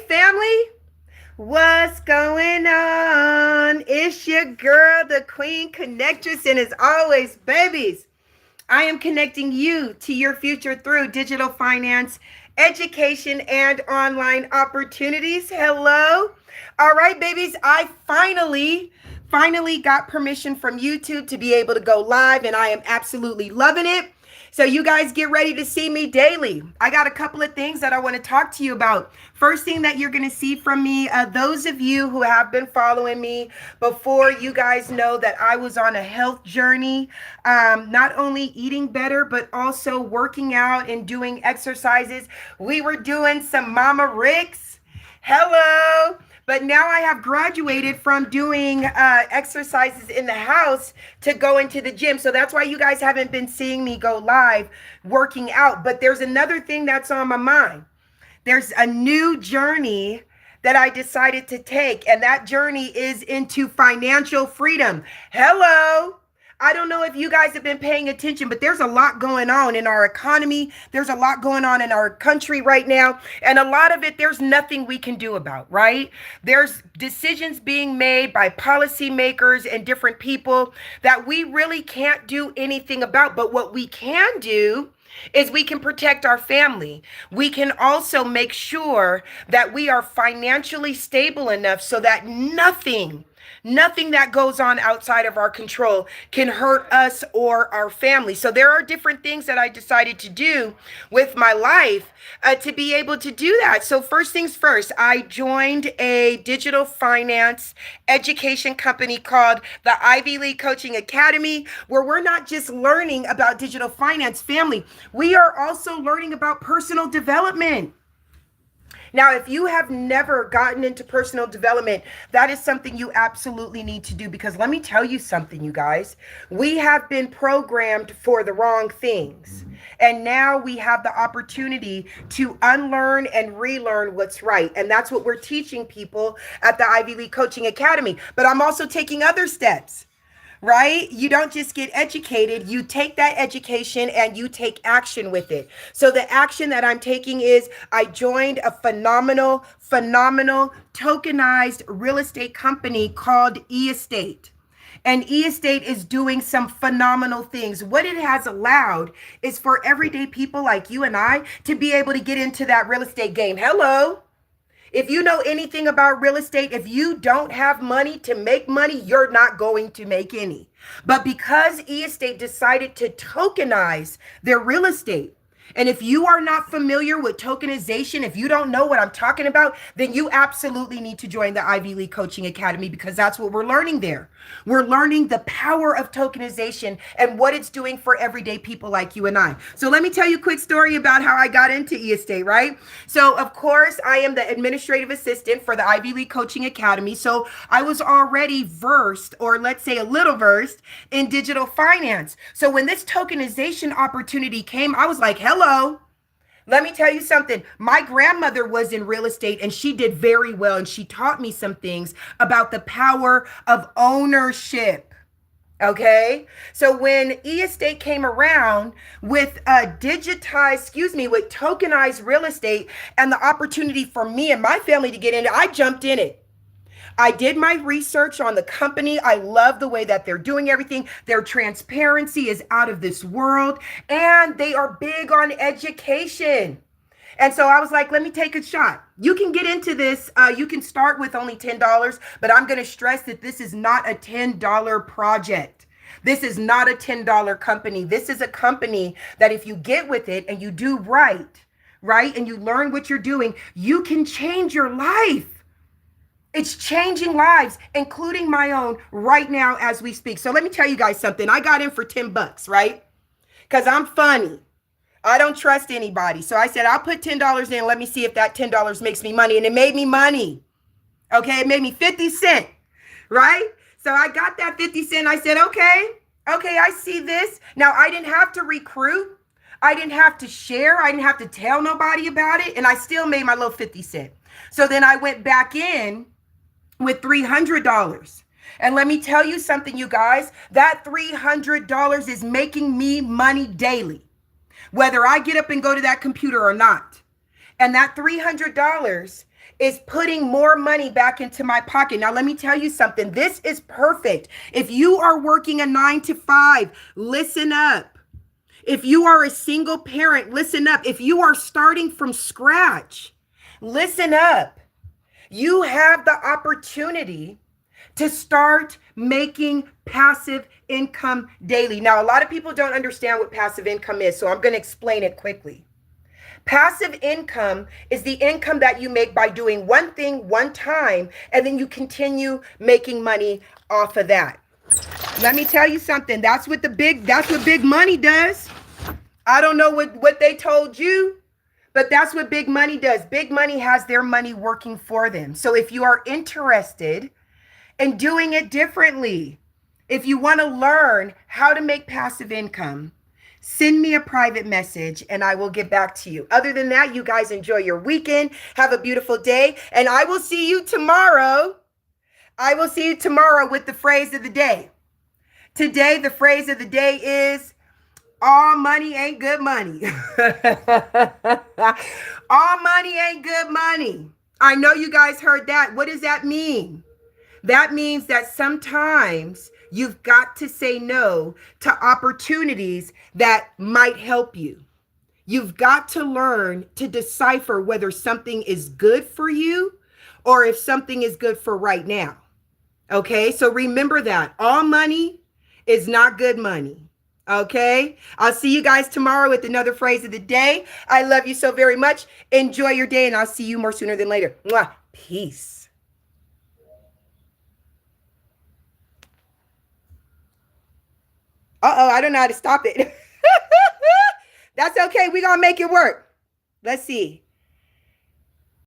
family. What's going on? It's your girl, the Queen Connectress, and as always, babies, I am connecting you to your future through digital finance, education, and online opportunities. Hello. All right, babies, I finally got permission from YouTube to be able to go live, and I am absolutely loving it. So you guys get ready to see me daily. I got a couple of things that I want to talk to you about. First thing that you're going to see from me, those of you who have been following me before, you guys know that I was on a health journey, not only eating better, but also working out and doing exercises. We were doing some Mama Ricks. Hello. But now I have graduated from doing exercises in the house to go into the gym. So that's why you guys haven't been seeing me go live working out. But there's another thing that's on my mind. There's a new journey that I decided to take, and that journey is into financial freedom. Hello. I don't know if you guys have been paying attention, but there's a lot going on in our economy. There's a lot going on in our country right now. And a lot of it, there's nothing we can do about, right? There's decisions being made by policymakers and different people that we really can't do anything about. But what we can do is we can protect our family. We can also make sure that we are financially stable enough so that nothing that goes on outside of our control can hurt us or our family. So there are different things that I decided to do with my life to be able to do that. So first things first, I joined a digital finance education company called the Ivy League Coaching Academy, where we're not just learning about digital finance, family. We are also learning about personal development. Now, if you have never gotten into personal development, that is something you absolutely need to do, because let me tell you something, you guys. We have been programmed for the wrong things. And now we have the opportunity to unlearn and relearn what's right. And that's what we're teaching people at the Ivy League Coaching Academy. But I'm also taking other steps. Right? You don't just get educated, you take that education and you take action with it. So the action that I'm taking is I joined a phenomenal tokenized real estate company called eEstate. And eEstate is doing some phenomenal things. What it has allowed is for everyday people like you and I to be able to get into that real estate game. Hello. If you know anything about real estate, if you don't have money to make money, you're not going to make any. But because eEstate decided to tokenize their real estate, and if you are not familiar with tokenization, if you don't know what I'm talking about, then you absolutely need to join the Ivy League Coaching Academy, because that's what we're learning there. We're learning the power of tokenization and what it's doing for everyday people like you and I. So let me tell you a quick story about how I got into eEstate, right? So of course, I am the administrative assistant for the Ivy League Coaching Academy. So I was already versed, or let's say a little versed, in digital finance. So when this tokenization opportunity came, I was like, hello. Let me tell you something. My grandmother was in real estate and she did very well. And she taught me some things about the power of ownership. Okay. So when eEstate came around with with tokenized real estate and the opportunity for me and my family to get in it, I jumped in it. I did my research on the company. I love the way that they're doing everything. Their transparency is out of this world, and they are big on education. And so I was like, let me take a shot. You can get into this. You can start with only $10, but I'm going to stress that this is not a $10 project. This is not a $10 company. This is a company that if you get with it and you do right, and you learn what you're doing, you can change your life. It's changing lives, including my own right now as we speak. So let me tell you guys something. I got in for $10, right? Because I'm funny. I don't trust anybody. So I said, I'll put $10 in. Let me see if that $10 makes me money. And it made me money. Okay. It made me 50 cents, right? So I got that 50 cents. I said, okay, I see this. Now I didn't have to recruit. I didn't have to share. I didn't have to tell nobody about it. And I still made my little 50 cents. So then I went back in with $300. And let me tell you something, you guys, that $300 is making me money daily, whether I get up and go to that computer or not. And that $300 is putting more money back into my pocket. Now, let me tell you something. This is perfect. If you are working a 9 to 5, listen up. If you are a single parent, listen up. If you are starting from scratch, listen up. You have the opportunity to start making passive income daily. Now, a lot of people don't understand what passive income is, so I'm going to explain it quickly. Passive income is the income that you make by doing one thing one time, and then you continue making money off of that. Let me tell you something. That's what big money does. I don't know what they told you, but that's what big money does. Big money has their money working for them. So if you are interested in doing it differently, if you want to learn how to make passive income, send me a private message and I will get back to you. Other than that, you guys enjoy your weekend. Have a beautiful day. And I will see you tomorrow. I will see you tomorrow with the phrase of the day. Today, the phrase of the day is, all money ain't good money. All money ain't good money. I know you guys heard that. What does that mean? That means that sometimes you've got to say no to opportunities that might help you. You've got to learn to decipher whether something is good for you or if something is good for right now. Okay, so remember that all money is not good money. Okay, I'll see you guys tomorrow with another phrase of the day. I love you so very much. Enjoy your day, and I'll see you more sooner than later. Mwah. Peace. Uh-oh, I don't know how to stop it. That's okay. We're going to make it work. Let's see.